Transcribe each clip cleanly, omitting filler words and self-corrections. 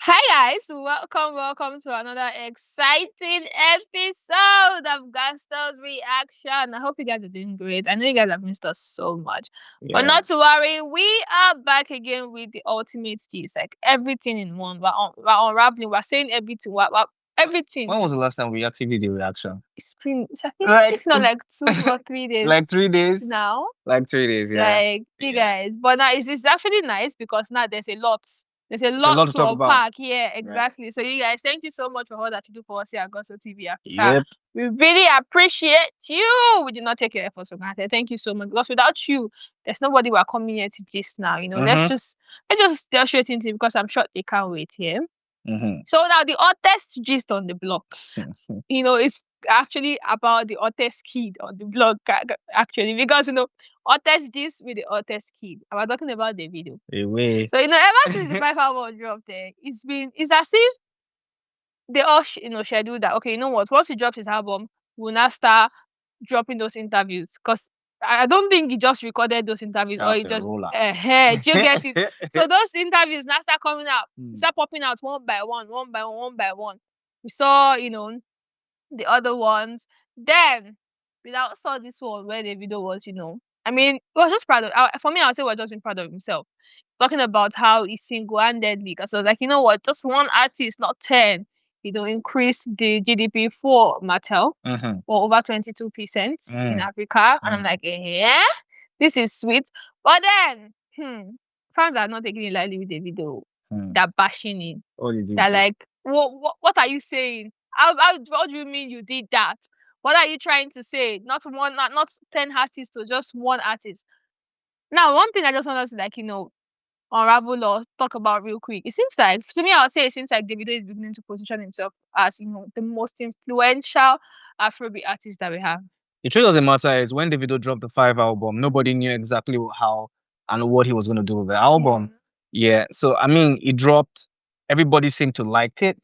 Hi guys, welcome to another exciting episode of Gusto's Reaction. I hope you guys are doing great. I know you guys have missed us so much. But Yeah. not to worry, we are back again with the ultimate gist, like everything in one. We're unraveling, we're saying everything, everything. When was the last time we actually did the reaction? It's been, I think, Like, if not like 2 or 3 days like 3 days? now. Like 3 days, yeah. Like you Yeah. guys, but now it's actually nice because now there's a lot. There's a There's a lot lot to to talk about. unpack. Yeah, exactly. So you guys, thank you so much for all that you do for us here at Gosso TV Africa. Yep. We really appreciate you. We do not take your efforts for granted. Thank you so much. Because without you, there's nobody we're coming here to gist now. You know, let's just get straight into it because I'm sure they can't wait here. So now the hottest gist on the block, you know, it's actually about the hottest kid on the block, actually, because you know, hottest gist with the hottest kid. And we're talking about the video. Away. So you know, ever since the 5 hour dropped, it's as if they all scheduled that. Okay, you know what? Once he drops his album, we'll now start dropping those interviews because I don't think he just recorded those interviews or he That's a just rollout. do you get it? So those interviews now start coming out, Mm. start popping out one by one, one by one, one by one. We saw, you know, the other ones. Then we now saw this one where the video was, you know, I mean, he was just proud of. For me, I would say we're just being proud of himself, talking about how he single-handedly. Because I was like, you know what, just one artist, not 10. You know, increase the GDP for Mattel or over 22% in Africa. And I'm like, yeah, this is sweet. But then, fans are not taking it lightly with the video. They're bashing it. They're like, what are you saying? What do you mean you did that? What are you trying to say? Not 10 artists, or just one artist. Now, one thing I just want us to, like, you know, unravel or talk about real quick. It seems like, to me, I would say it seems like Davido is beginning to position himself as, you know, the most influential Afrobeat artist that we have. The truth of the matter is, when Davido dropped the 5 album, nobody knew exactly how and what he was going to do with the album. Yeah. So, I mean, it dropped. Everybody seemed to like it.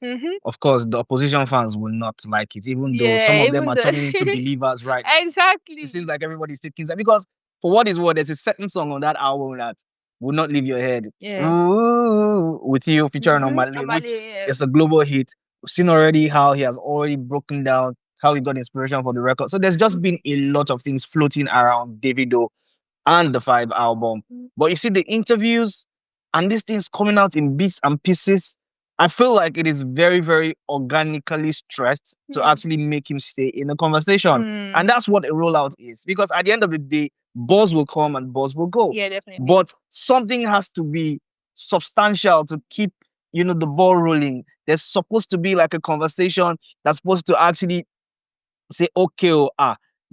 Of course, the opposition fans will not like it, even though some of them are turning into believers, right? Exactly. It seems like everybody's taking that because, for what is what, there's a certain song on that album that will not leave your head. Ooh, with you featuring on Mali, which is a global hit. We've seen already how he has already broken down how he got inspiration for the record. So there's just been a lot of things floating around Davido and the 5 album. But you see the interviews and these things coming out in bits and pieces. I feel like it is very, very organically stressed to actually make him stay in the conversation. And that's what a rollout is. Because at the end of the day, buzz will come and buzz will go. Yeah, definitely. But something has to be substantial to keep, you know, the ball rolling. There's supposed to be like a conversation that's supposed to actually say, okay,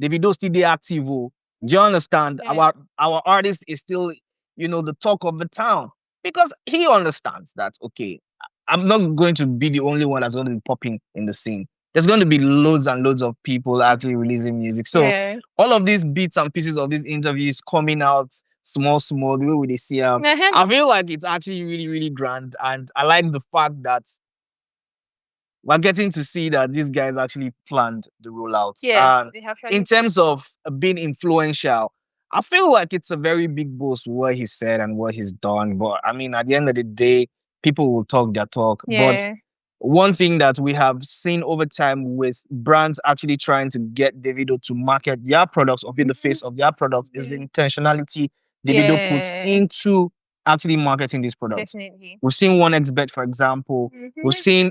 Davido still dey active. Do you understand? Yeah. Our artist is still, you know, the talk of the town. Because he understands that, okay, I'm not going to be the only one that's going to be popping in the scene. There's going to be loads and loads of people actually releasing music. So all of these bits and pieces of these interviews coming out small, the way we see them, I feel like it's actually really, really grand. And I like the fact that we're getting to see that these guys actually planned the rollout. Yeah, in terms of being influential, I feel like it's a very big boost what he said and what he's done. But I mean, at the end of the day, people will talk their talk. But one thing that we have seen over time with brands actually trying to get Davido to market their products or be the face of their products is the intentionality Davido puts into actually marketing these products. Definitely. We've seen 1xBet, for example. We've seen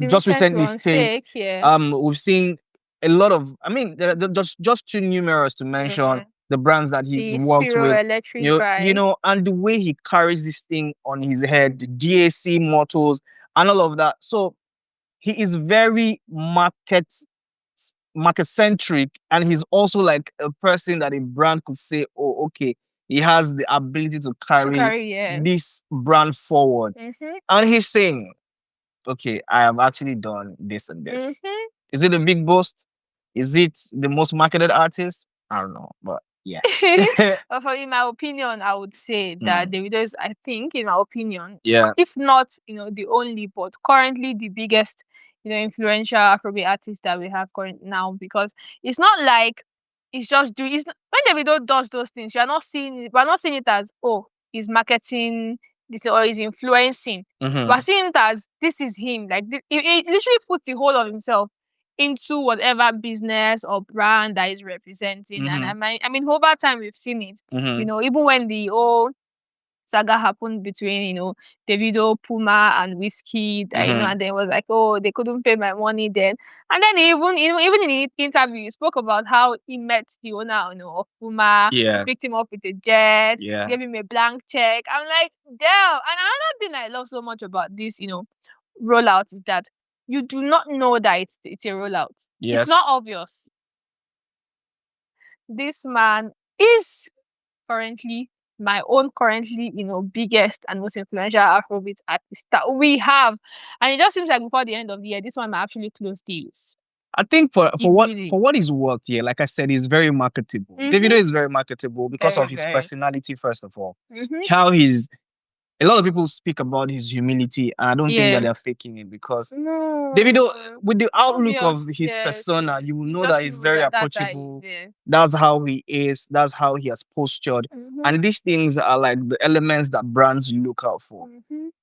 just recently Steak. We've seen a lot of, I mean, they're just too numerous to mention the brands that he's worked with. You know, and the way he carries this thing on his head, the DAC mottos and all of that. So he is very market centric, and he's also like a person that a brand could say, oh, okay, he has the ability to carry this brand forward. And he's saying, okay, I have actually done this and this. Is it a big boost? Is it the most marketed artist? I don't know, but yeah. But in my opinion, I would say that Davido is, I think, in my opinion, Yeah. if not, you know, the only, but currently the biggest, you know, influential Afrobeat artist that we have current now. Because it's not like it's just when Davido does those things, we're not seeing it as, oh, he's marketing this or is influencing. We're seeing it as this is him. Like he literally puts the whole of himself into whatever business or brand that is representing. And I mean, over time we've seen it. You know, even when the old saga happened between, you know, Davido, Puma, and Whiskey, you know, and then it was like, oh, they couldn't pay my money then. And then even in the interview, he spoke about how he met the owner, you know, of Puma, picked him up with a jet, gave him a blank check. I'm like, damn. And another thing I love so much about this, you know, rollout is that you do not know that it's a rollout. It's not obvious. This man is currently my own you know, biggest and most influential Afrobeat artist that we have. And it just seems like before the end of the year, this one might actually close deals. I think for what he's worth here, like I said, he's very marketable. Davido is very marketable because of his personality, first of all. How he's a lot of people speak about his humility, and I don't think that they're faking it because Davido, with the outlook of his persona, you will know that he's very approachable. That's how he is. That's how he has postured. And these things are like the elements that brands look out for.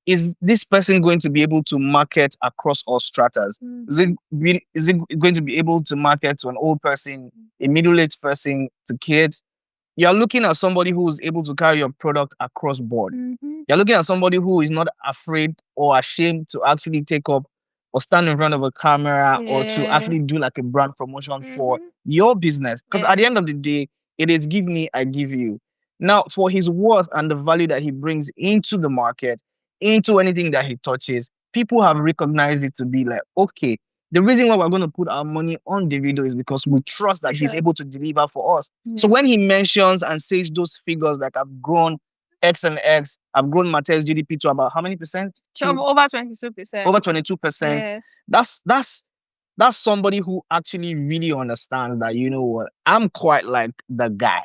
Is this person going to be able to market across all stratas? Is it going to be able to market to an old person, a middle-aged person, to kids? You're looking at somebody who is able to carry your product across board. You're looking at somebody who is not afraid or ashamed to actually take up or stand in front of a camera or to actually do like a brand promotion for your business. Because at the end of the day, it is give me, I give you. Now, for his worth and the value that he brings into the market, into anything that he touches, people have recognized it to be like, okay, the reason why we're going to put our money on Davido is because we trust that he's able to deliver for us. So when he mentions and says those figures like I've grown X and X, I've grown Mattel's GDP to about how many percent? Over 22%. Over 22%. That's somebody who actually really understands that, you know what, I'm quite like the guy.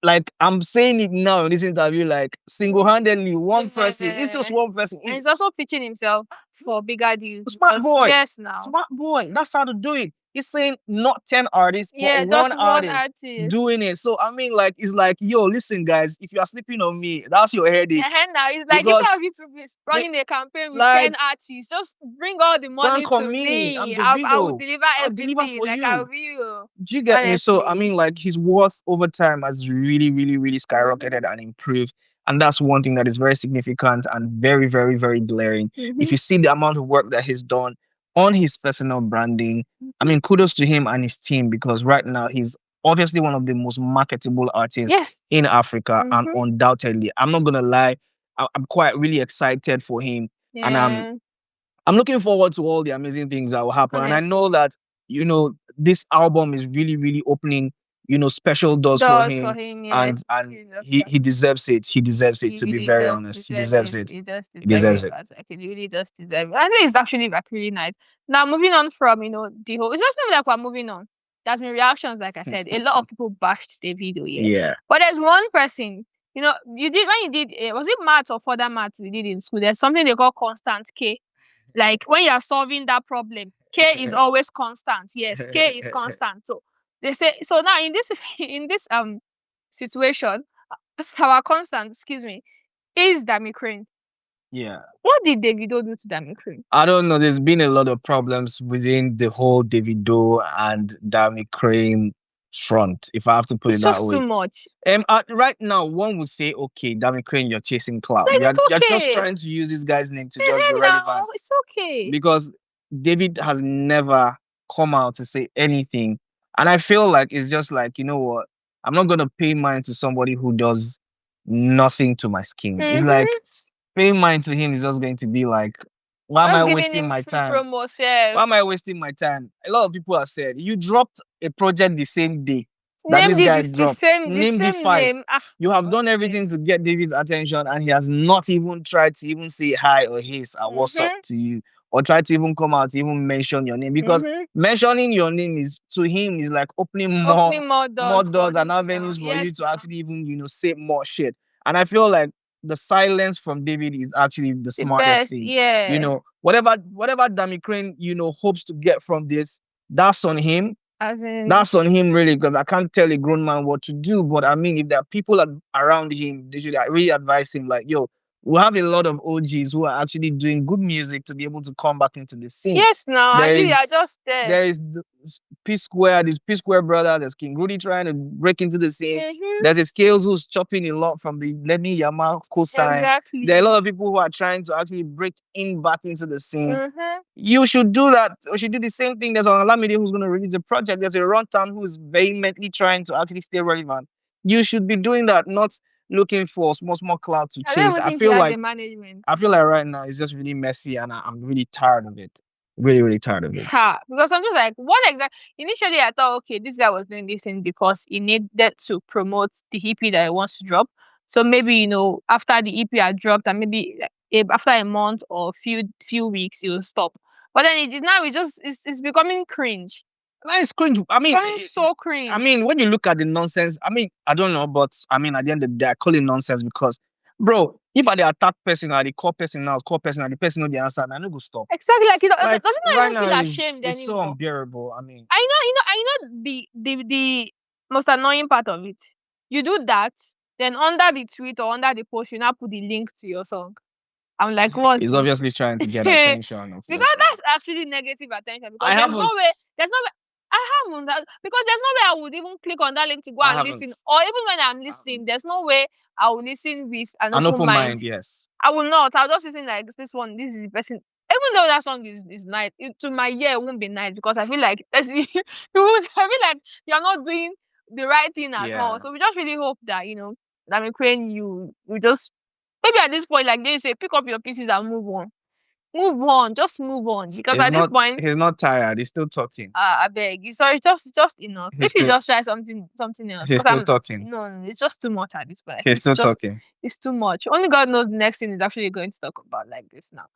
Like I'm saying it now in this interview, like single-handedly, one person. It's just one person. And he's also pitching himself for bigger deals. Smart boy. Yes, now. Smart boy. That's how to do it. He's saying not 10 artists, but one artist doing it. So I mean, like, it's like, yo, listen, guys, if you are sleeping on me, that's your headache. Now it's like, instead of you to be running a campaign with 10 artists, just bring all the money to me. I will deliver everything. I'll deliver for you. I will. Do you get me? So I mean, like, his worth over time has really, really, really skyrocketed and improved. And that's one thing that is very significant and very, very, very glaring. If you see the amount of work that he's done on his personal branding, I mean, kudos to him and his team, because right now he's obviously one of the most marketable artists in Africa. And undoubtedly, I'm not going to lie, I'm quite really excited for him. And I'm looking forward to all the amazing things that will happen. And I know that, you know, this album is really, really opening, you know, special doors for him. And he deserves it. He deserves it, to be very honest. He deserves it. He deserves it. He really does deserve it. I think it's actually like really nice. Now, moving on from, you know, the whole, it's just not like we're moving on. There's been reactions, like I said. A lot of people bashed the video, But there's one person, you know, when you did, was it maths or further maths we did in school? There's something they call constant K. Like when you're solving that problem, K is always constant. Yes, K is constant. So they say, so now in this situation, our constant, is Dami Krane. Yeah. What did Davido do to Dami Krane? I don't know. There's been a lot of problems within the whole Davido and Dami Krane front, if I have to put it that way. It's just too much. Right now, one would say, okay, Dami Krane, you're chasing clout. You're just trying to use this guy's name to just be relevant. It's okay. Because David has never come out to say anything. And I feel like it's just like, you know what, I'm not going to pay mine to somebody who does nothing to my skin. It's like, paying mine to him is just going to be like, why am I wasting my time? Why am I wasting my time? A lot of people have said, you dropped a project the same day that this guy dropped. Name the five. You have done everything to get David's attention, and he has not even tried to even say hi or his or what's up to you, or try to even come out to even mention your name, because mentioning your name is, to him, is like opening more doors and avenues for you to actually even, you know, say more shit. And I feel like the silence from David is actually the smartest thing. You know, whatever Dami Krane, you know, hopes to get from this, that's on him. That's on him, really, because I can't tell a grown man what to do. But I mean, if there are people around him, they should really advise him, like, yo, we have a lot of OGs who are actually doing good music to be able to come back into the scene. Yes, now I think they are just there. There is P Square, this P Square brother, there's King Rudy trying to break into the scene. There's a Scales who's chopping a lot from the Lenny Yama co-sign. Exactly. There are a lot of people who are trying to actually break in back into the scene. You should do that. We should do the same thing. There's an Olamide who's going to release a project. There's a Runtown who's vehemently trying to actually stay relevant. You should be doing that, not looking for small cloud to chase. I feel like right now it's just really messy, and I'm really tired of it. Really tired of it. Because I'm just like, what exactly? Initially, I thought, okay, this guy was doing this thing because he needed to promote the EP that he wants to drop. So maybe, you know, after the EP had dropped, and maybe after a month or few weeks, he'll stop. But then it did now. It's becoming cringe. It's cringe. I mean, it's so cringe. I mean, when you look at the nonsense, I mean, I don't know, but I mean, at the end of the day, I call it nonsense because, bro, if I the attack person or the call person now, the person know the answer, I no go stop. Exactly, like it doesn't right even feel ashamed anymore. It's so unbearable. I mean, I know the most annoying part of it. You do that, then under the tweet or under the post, you now put the link to your song. I'm like, what? He's obviously trying to get attention. Because that's actually negative attention. Because there's no way. I haven't. Because there's no way I would even click on that link to go and listen. Or even when I'm listening, there's no way I will listen with an open mind. Yes. I will not. I'll just listen like this one. This is the person. Even though that song is nice, to my ear it won't be nice because I feel like I feel like you're not doing the right thing at all. So we just really hope that, you know, Dami Krane, you just maybe at this point, like they say, pick up your pieces and move on. Move on, just move on. Because at this point, he's not tired. He's still talking. I beg. Sorry, just enough. If you just try something else. He's still talking. No, it's just too much at this point. He's still talking. It's too much. Only God knows the next thing is actually going to talk about like this now.